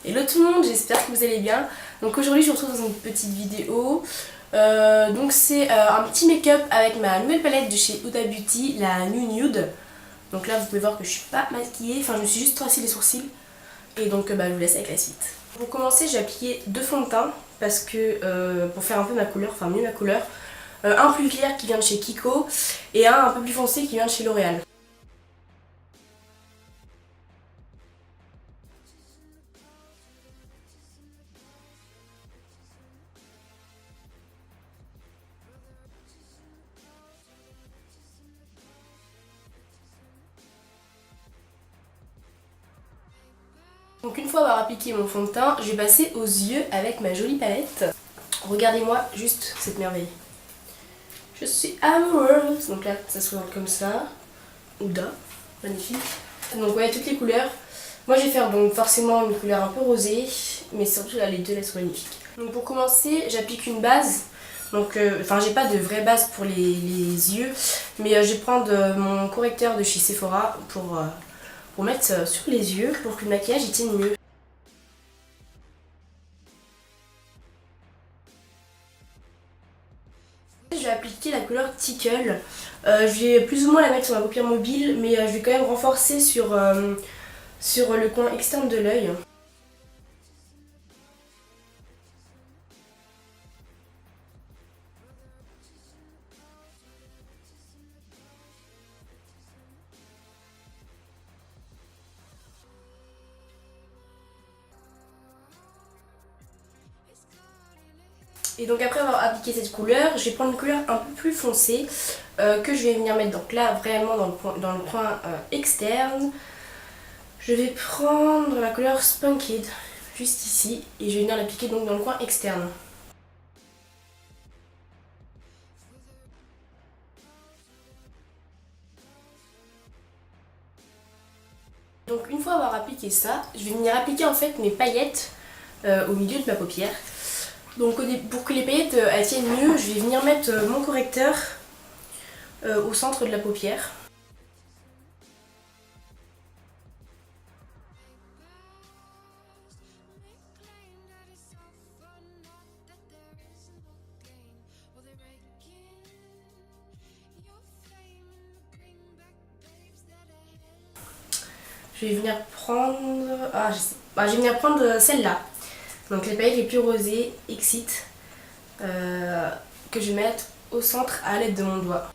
Hello tout le monde, j'espère que vous allez bien. Donc aujourd'hui je vous retrouve dans une petite vidéo. Donc c'est un petit make-up avec ma nouvelle palette de chez Huda Beauty, la New Nude. Donc là vous pouvez voir que je suis pas maquillée, enfin je me suis juste tracé les sourcils. Et donc je vous laisse avec la suite. Pour commencer j'ai appliqué deux fonds de teint parce que pour faire un peu ma couleur, enfin mieux ma couleur. Un plus clair qui vient de chez Kiko et un peu plus foncé qui vient de chez L'Oréal. Donc une fois avoir appliqué mon fond de teint, je vais passer aux yeux avec ma jolie palette. Regardez-moi juste cette merveille. Je suis amoureuse. Donc là, ça se présente comme ça. Huda, magnifique. Donc ouais, toutes les couleurs. Moi je vais faire donc forcément une couleur un peu rosée, mais surtout là les deux elles sont magnifiques. Donc pour commencer, j'applique une base. Donc enfin j'ai pas de vraie base pour les yeux, mais je vais prendre mon correcteur de chez Sephora pour mettre sur les yeux pour que le maquillage il tienne mieux. Je vais appliquer la couleur Tickle. Je vais plus ou moins la mettre sur ma paupière mobile, mais je vais quand même renforcer sur le coin externe de l'œil. Et donc après avoir appliqué cette couleur, je vais prendre une couleur un peu plus foncée que je vais venir mettre donc là vraiment dans le coin externe. Je vais prendre la couleur Spunked juste ici et je vais venir l'appliquer donc dans le coin externe. Donc une fois avoir appliqué ça, je vais venir appliquer en fait mes paillettes au milieu de ma paupière. Donc pour que les paillettes elles tiennent mieux, je vais venir mettre mon correcteur au centre de la paupière. Je vais venir prendre... je vais venir prendre celle-là. Donc les paillettes les plus rosées, Exit, que je vais mettre au centre à l'aide de mon doigt.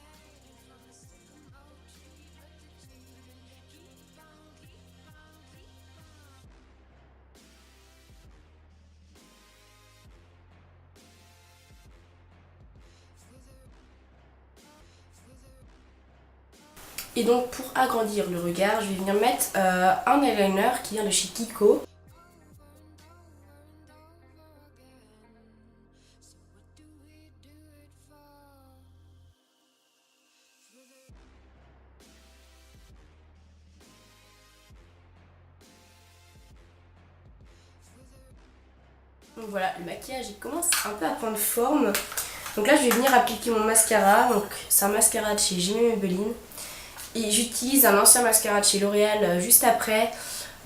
Et donc pour agrandir le regard, je vais venir mettre un eyeliner qui vient de chez Kiko. Donc voilà, le maquillage il commence un peu à prendre forme. Donc là je vais venir appliquer mon mascara. Donc c'est un mascara de chez Jimmy Maybelline. Et j'utilise un ancien mascara de chez L'Oréal juste après.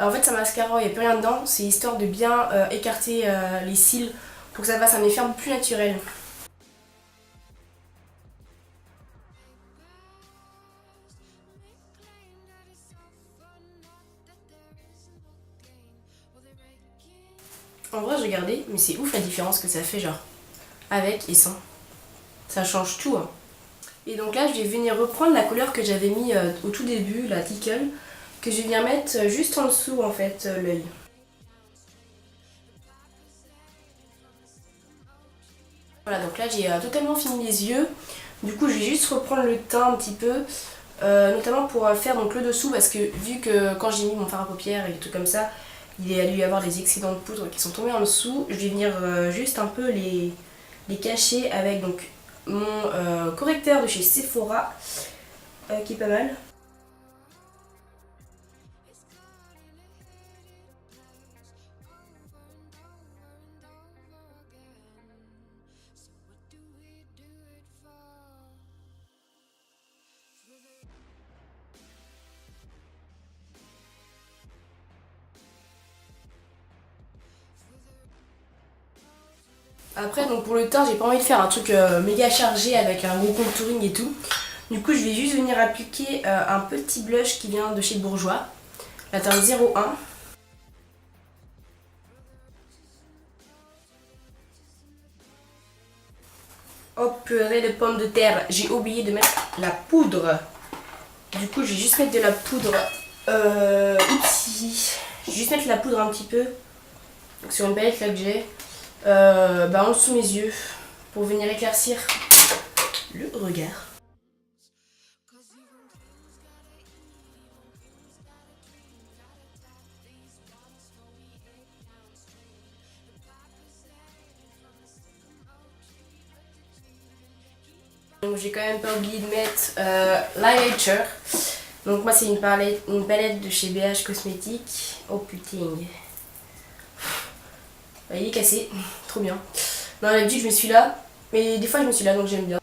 En fait c'est un mascara, il n'y a plus rien dedans. C'est histoire de bien écarter les cils pour que ça fasse un effet un peu plus naturel. En vrai, j'ai regardé, mais c'est ouf la différence que ça fait, genre, avec et sans. Ça change tout, hein. Et donc là, je vais venir reprendre la couleur que j'avais mis au tout début, la Tickle, que je viens mettre juste en dessous, en fait, l'œil. Voilà, donc là, j'ai totalement fini les yeux. Du coup, je vais juste reprendre le teint un petit peu, notamment pour faire donc le dessous, parce que vu que quand j'ai mis mon fard à paupières et des trucs comme ça, il y a dû y avoir des excédents de poudre qui sont tombés en dessous. Je vais venir juste un peu les cacher avec donc mon correcteur de chez Sephora qui est pas mal. Après, donc pour le teint, j'ai pas envie de faire un truc méga chargé avec un gros contouring et tout. Du coup, je vais juste venir appliquer un petit blush qui vient de chez Bourjois, la teinte 01. Oh purée de pommes de terre, j'ai oublié de mettre la poudre. Du coup, je vais juste mettre de la poudre. Oupsie. Je vais juste mettre la poudre un petit peu. Donc, sur une palette là que j'ai. En dessous de mes yeux. Pour venir éclaircir le regard. Donc j'ai quand même pas oublié de mettre l'highlighter. Donc moi c'est une palette de chez BH Cosmetics. Oh putain. Bah, il est cassé. Trop bien. Non, d'habitude je me suis là. Mais des fois je me suis là donc j'aime bien.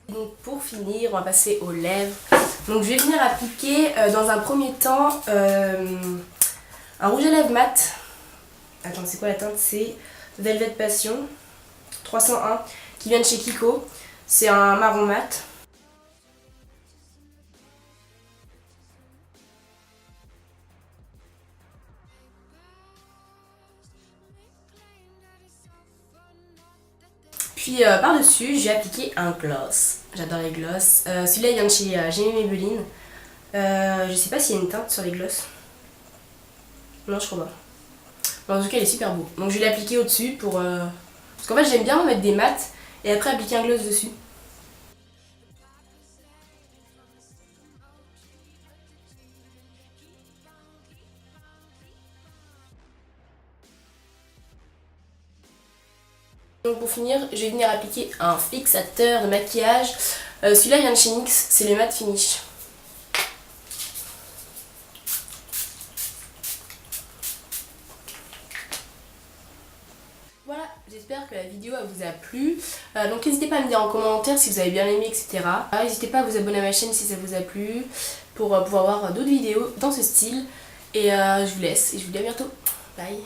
Donc pour finir, on va passer aux lèvres. Donc je vais venir appliquer dans un premier temps un rouge à lèvres mat. Attends, c'est quoi la teinte? C'est Velvet Passion 301 qui vient de chez Kiko. C'est un marron mat. Puis par-dessus, j'ai appliqué un gloss. J'adore les gloss. Celui-là, il vient de chez Jamie Maybelline. Je sais pas s'il y a une teinte sur les gloss. Non, je crois pas. Mais en tout cas, il est super beau. Donc je vais l'appliquer au-dessus pour... Parce qu'en fait, j'aime bien mettre des mats et après appliquer un gloss dessus. Donc pour finir, je vais venir appliquer un fixateur de maquillage. Celui-là vient de chez NYX, c'est le matte finish. Voilà, j'espère que la vidéo vous a plu. Donc n'hésitez pas à me dire en commentaire si vous avez bien aimé, etc. N'hésitez pas à vous abonner à ma chaîne si ça vous a plu pour pouvoir voir d'autres vidéos dans ce style. Et je vous laisse et je vous dis à bientôt. Bye.